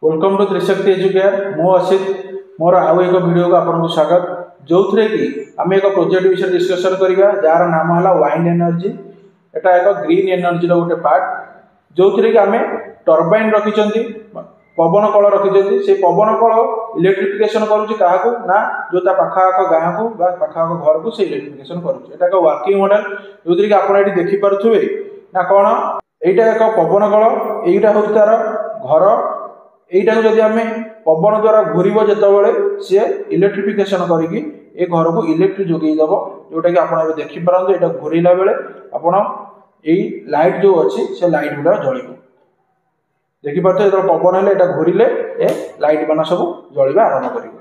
Welcome to Trishakti educare मो असित मोर आउ एक वीडियो को आपको स्वागत जो थे कि आम एक प्रोजेक्ट विषय डिस्कसन करवा जार नाम है वाइंड एनर्जी। एटा एक ग्रीन एनर्जी गोटे पार्ट जो थे कि आम टर्बाइन रखी पवन कल रखी से पवन कल इलेक्ट्रिफिकेशन करुच्ची क्या ना जो पाखाख गाँ को पाखाख घर को से इलेक्ट्रिफिकेशन करुच्चे एक वर्किंग मॉडल जो थी कि आप देखिपे ना कौन यहाँ एक पवन कल यहीटा हूँ तार घर यहीटा जब आम पवन द्वारा घूरब जो सी इलेक्ट्रिफिकेशन करके ए घर को इलेक्ट्रिक जोगेदेव जोटा कि आप देखिपारे यहाँ घूरला बेले आपड़ यही लाइट जो अच्छी से लाइट गुड़ा जल देखिपे जो पवन है घूरिले ए लाइट मान सब जलवा आरंभ कर।